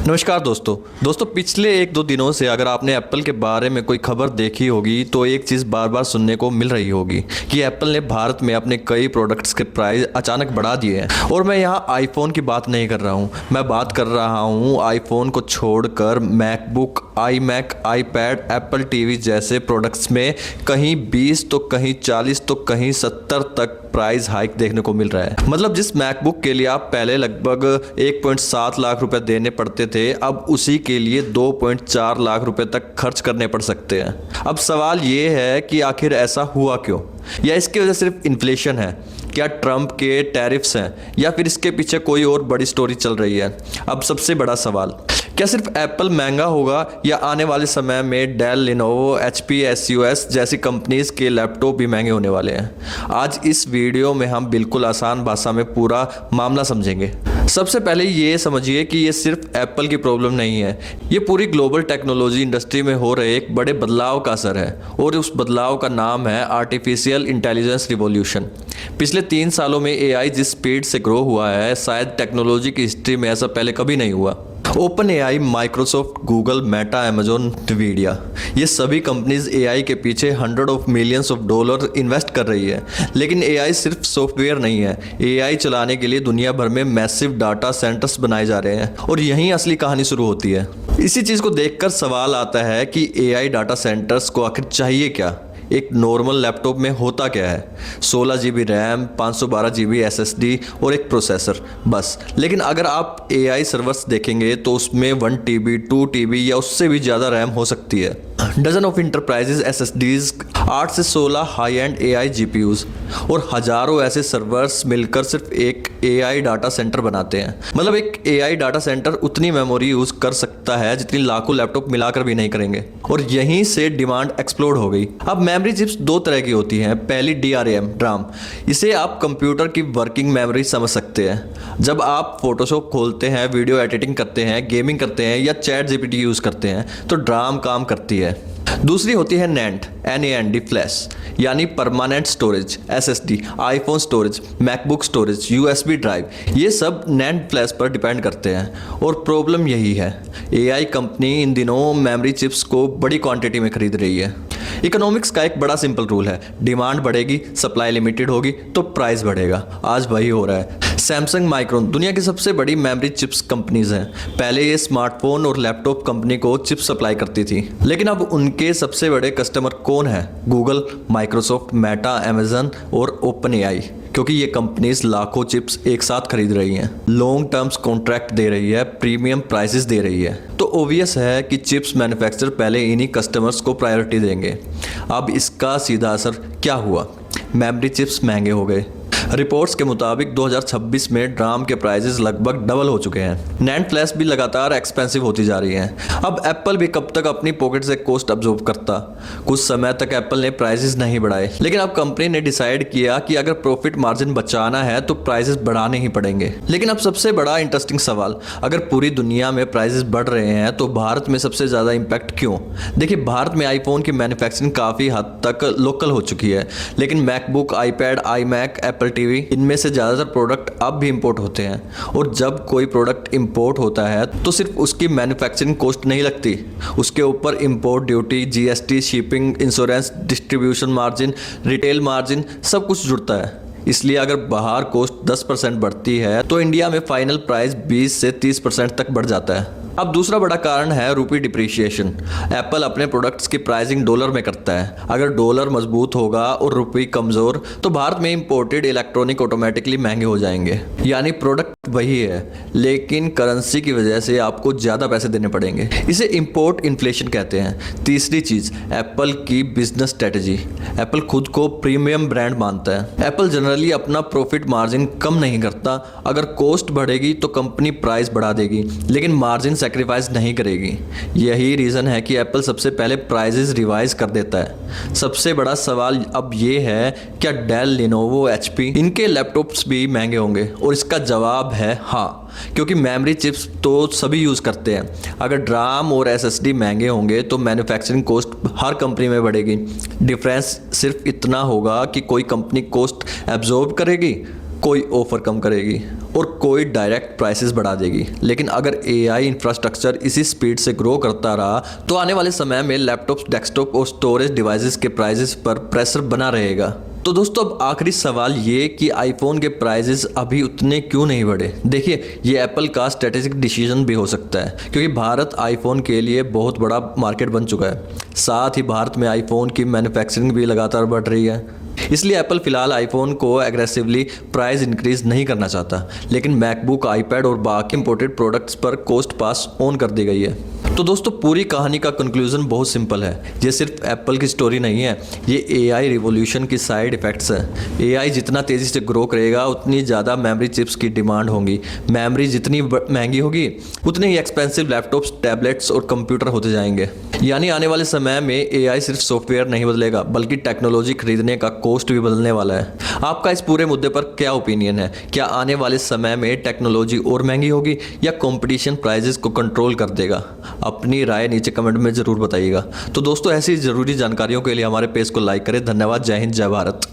नमस्कार दोस्तों पिछले एक दो दिनों से अगर आपने एप्पल के बारे में कोई खबर देखी होगी तो एक चीज़ बार बार सुनने को मिल रही होगी कि एप्पल ने भारत में अपने कई प्रोडक्ट्स के प्राइस अचानक बढ़ा दिए हैं। और मैं यहाँ आईफोन की बात नहीं कर रहा हूँ, मैं बात कर रहा हूँ आईफोन को छोड़कर MacBook, iMac, iPad, Apple TV जैसे प्रोडक्ट्स में कहीं 20 तो कहीं 40 तो कहीं 70 तक प्राइस हाइक देखने को मिल रहा है। मतलब जिस मैकबुक के लिए आप पहले लगभग 1.7 लाख रुपए देने पड़ते थे, अब उसी के लिए 2.4 लाख रुपए तक खर्च करने पड़ सकते हैं। अब सवाल ये है कि आखिर ऐसा हुआ क्यों? या इसकी वजह सिर्फ इन्फ्लेशन है? क्या ट्रंप के टैरिफ्स हैं? या फिर इसके पीछे कोई और बड़ी स्टोरी चल रही है? अब सबसे बड़ा सवाल, क्या सिर्फ एप्पल महंगा होगा या आने वाले समय में डेल, लिनोवो, एचपी, एसयूएस जैसी कंपनीज के लैपटॉप भी महंगे होने वाले हैं? आज इस वीडियो में हम बिल्कुल आसान भाषा में पूरा मामला समझेंगे। सबसे पहले ये समझिए कि ये सिर्फ एप्पल की प्रॉब्लम नहीं है, ये पूरी ग्लोबल टेक्नोलॉजी इंडस्ट्री में हो रहे एक बड़े बदलाव का असर है। और उस बदलाव का नाम है आर्टिफिशियल इंटेलिजेंस रिवॉल्यूशन। पिछले 3 सालों में एआई जिस स्पीड से ग्रो हुआ है, शायद टेक्नोलॉजी की हिस्ट्री में ऐसा पहले कभी नहीं हुआ। OpenAI, Microsoft, Google, Meta, Amazon, Nvidia, ये सभी कंपनीज एआई के पीछे hundred of millions of dollar invest कर रही है। लेकिन एआई सिर्फ सॉफ्टवेयर नहीं है, एआई चलाने के लिए दुनिया भर में मैसिव डाटा सेंटर्स बनाए जा रहे हैं और यहीं असली कहानी शुरू होती है। इसी चीज़ को देखकर सवाल आता है कि एआई डाटा सेंटर्स को आखिर चाहिए क्या? एक नॉर्मल लैपटॉप में होता क्या है? 16 GB रैम, 512 GB SSD और एक प्रोसेसर, बस। लेकिन अगर आप एआई सर्वर्स देखेंगे तो उसमें 1 TB, 2 TB या उससे भी ज़्यादा रैम हो सकती है। डजन ऑफ इंटरप्राइजेज SSDs, 8 से 16 हाई एंड एआई GPUs और हजारों ऐसे सर्वर्स मिलकर सिर्फ एक एआई डाटा सेंटर बनाते हैं। मतलब एक एआई डाटा सेंटर उतनी मेमोरी यूज़ कर सकता है जितनी लाखों लैपटॉप मिलाकर भी नहीं करेंगे। और यहीं से डिमांड एक्सप्लोड हो गई। अब मेमोरी चिप्स 2 तरह की होती हैं। पहली DRAM, इसे आप कंप्यूटर की वर्किंग मेमोरी समझ सकते हैं। जब आप फोटोशॉप खोलते हैं, वीडियो एडिटिंग करते हैं, गेमिंग करते हैं या चैट जीपीटी यूज़ करते हैं तो ड्राम काम करती है। दूसरी होती है NAND फ्लैश, यानी permanent storage, SSD, iPhone storage, MacBook storage, USB drive, ये सब NAND फ्लैश पर डिपेंड करते हैं। और प्रॉब्लम यही है, एआई कंपनी इन दिनों मेमोरी चिप्स को बड़ी क्वांटिटी में खरीद रही है। इकोनॉमिक्स का एक बड़ा सिंपल रूल है, डिमांड बढ़ेगी, सप्लाई लिमिटेड होगी तो प्राइस बढ़ेगा। आज वही हो रहा है। सैमसंग, माइक्रोन दुनिया की सबसे बड़ी मेमोरी चिप्स कंपनीज हैं। पहले ये स्मार्टफोन और लैपटॉप कंपनी को चिप सप्लाई करती थी, लेकिन अब उनके सबसे बड़े कस्टमर कौन है? गूगल, माइक्रोसॉफ्ट, मेटा, अमेजन और ओपन एआई, क्योंकि ये कंपनीज लाखों चिप्स एक साथ खरीद रही हैं, लॉन्ग टर्म्स कॉन्ट्रैक्ट दे रही है, प्रीमियम प्राइसेस दे रही है। तो ओबियस है कि चिप्स मैन्युफैक्चरर पहले इन्हीं कस्टमर्स को प्रायोरिटी देंगे। अब इसका सीधा असर क्या हुआ? मेमोरी चिप्स महंगे हो गए। रिपोर्ट्स के मुताबिक 2026 में ड्राम के प्राइसेस लगभग डबल हो चुके हैं। नैंड फ्लैश भी लगातार एक्सपेंसिव होती जा रही हैं। अब एप्पल भी कब तक अपनी पॉकेट से कॉस्ट अब्जॉर्ब करता? कुछ समय तक एप्पल ने प्राइसेस नहीं बढ़ाए, लेकिन अब कंपनी ने डिसाइड किया कि अगर प्रॉफिट मार्जिन बचाना है तो प्राइसेस बढ़ाने ही पड़ेंगे। लेकिन अब सबसे बड़ा इंटरेस्टिंग सवाल, अगर पूरी दुनिया में प्राइसेस बढ़ रहे हैं तो भारत में सबसे ज़्यादा इम्पैक्ट क्यों? देखिए, भारत में आईफोन की मैन्युफैक्चरिंग काफ़ी हद तक लोकल हो चुकी है, लेकिन MacBook, iPad, iMac, Apple TV, इनमें से ज़्यादातर प्रोडक्ट अब भी इंपोर्ट होते हैं। और जब कोई प्रोडक्ट इंपोर्ट होता है तो सिर्फ उसकी मैन्युफैक्चरिंग कॉस्ट नहीं लगती, उसके ऊपर import duty, GST, shipping, insurance, distribution margin, retail margin, सब कुछ जुड़ता है। इसलिए अगर बाहर कॉस्ट 10% बढ़ती है तो इंडिया में फाइनल प्राइस 20 से 30% तक बढ़ जाता है। अब दूसरा बड़ा कारण है रूपी डिप्रिशिएशन। एप्पल अपने प्रोडक्ट्स की प्राइसिंग डॉलर में करता है। अगर डॉलर मजबूत होगा और रुपये कमज़ोर तो भारत में इंपोर्टेड इलेक्ट्रॉनिक ऑटोमेटिकली महंगे हो जाएंगे। यानी प्रोडक्ट वही है, लेकिन करेंसी की वजह से आपको ज़्यादा पैसे देने पड़ेंगे। इसे इंपोर्ट इन्फ्लेशन कहते हैं। तीसरी चीज़, एप्पल की बिजनेस स्ट्रेटजी। एप्पल खुद को प्रीमियम ब्रांड मानता है। एप्पल जनरली अपना प्रॉफिट मार्जिन कम नहीं करता। अगर कॉस्ट बढ़ेगी तो कंपनी प्राइस बढ़ा देगी, लेकिन मार्जिन सैक्रिफाइस नहीं करेगी। यही रीज़न है कि एप्पल सबसे पहले प्राइसेस रिवाइज कर देता है। सबसे बड़ा सवाल अब ये है, क्या डेल, लिनोवो, HP इनके लैपटॉप्स भी महंगे होंगे? और इसका जवाब है हाँ, क्योंकि मेमोरी चिप्स तो सभी यूज़ करते हैं। अगर ड्राम और SSD महंगे होंगे तो मैन्युफैक्चरिंग कॉस्ट हर कंपनी में बढ़ेगी। डिफरेंस सिर्फ इतना होगा कि कोई कंपनी कॉस्ट एब्जॉर्ब करेगी कोई ऑफर कम करेगी और कोई डायरेक्ट प्राइसेस बढ़ा देगी। लेकिन अगर एआई इंफ्रास्ट्रक्चर इसी स्पीड से ग्रो करता रहा तो आने वाले समय में लैपटॉप्स, डेस्कटॉप और स्टोरेज डिवाइसेस के प्राइसेस पर प्रेशर बना रहेगा। तो दोस्तों अब आखिरी सवाल ये कि आईफोन के प्राइसेस अभी उतने क्यों नहीं बढ़े। देखिए, ये एप्पल का स्ट्रेटेजिक डिसीजन भी हो सकता है, क्योंकि भारत आईफोन के लिए बहुत बड़ा मार्केट बन चुका है। साथ ही भारत में आईफोन की मैन्युफैक्चरिंग भी लगातार बढ़ रही है। इसलिए एप्पल फिलहाल आईफोन को एग्रेसिवली प्राइस इंक्रीज नहीं करना चाहता, लेकिन मैकबुक, आईपैड और बाकी इंपोर्टेड प्रोडक्ट्स पर कॉस्ट पास ऑन कर दी गई है। तो दोस्तों पूरी कहानी का कंक्लूजन बहुत सिंपल है। ये सिर्फ एप्पल की स्टोरी नहीं है, ये एआई रिवॉल्यूशन की साइड इफ़ेक्ट्स है। एआई जितना तेज़ी से ग्रो करेगा उतनी ज़्यादा मेमोरी चिप्स की डिमांड होगी। मेमोरी जितनी महंगी होगी उतने ही एक्सपेंसिव लैपटॉप्स, टैबलेट्स और कंप्यूटर होते जाएंगे। यानी आने वाले समय में एआई सिर्फ सॉफ्टवेयर नहीं बदलेगा, बल्कि टेक्नोलॉजी खरीदने का कॉस्ट भी बदलने वाला है। आपका इस पूरे मुद्दे पर क्या ओपिनियन है? क्या आने वाले समय में टेक्नोलॉजी और महंगी होगी या कंपटीशन प्राइजेस को कंट्रोल कर देगा? अपनी राय नीचे कमेंट में ज़रूर बताइएगा। तो दोस्तों ऐसी ज़रूरी जानकारियों के लिए हमारे पेज को लाइक करें। धन्यवाद। जय हिंद, जय भारत।